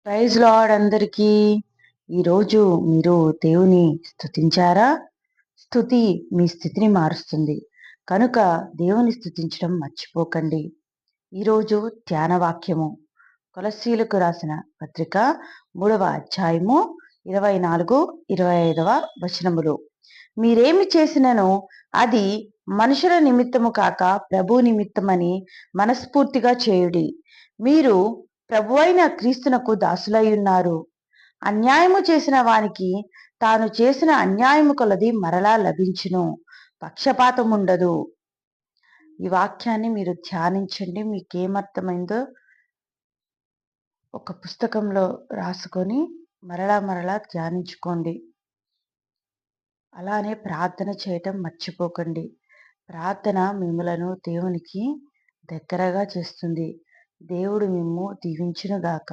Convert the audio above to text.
Praise lord అందరికీ. ఈరోజు మీరు దేవుని స్తుతించారా? స్తుతి మీ స్థితిని మారుస్తుంది. కనుక దేవుని స్తుతించడం మర్చిపోకండి. ఈరోజు ధ్యాన వాక్యము కొలస్సీలకు రాసిన పత్రిక 3వ అధ్యాయము 24, 25 వచనములు. మీరేమి చేసినను అది మనుషుల నిమిత్తము కాక ప్రభు నిమిత్తమని మనస్ఫూర్తిగా చేయుడి. మీరు ప్రభువైన క్రీస్తునకు దాసులై ఉన్నారు. అన్యాయము చేసిన వానికి తాను చేసిన అన్యాయము కొలది మరలా లభించును. పక్షపాతముండదు. ఈ వాక్యాన్ని మీరు ధ్యానించండి. మీకేమర్థమైందో ఒక పుస్తకంలో రాసుకొని మరలా ధ్యానించుకోండి. అలానే ప్రార్థన చేయటం మర్చిపోకండి. ప్రార్థన మిమ్ములను దేవునికి దగ్గరగా చేస్తుంది. దేవుడు మిమ్ము దీవించునుగాక.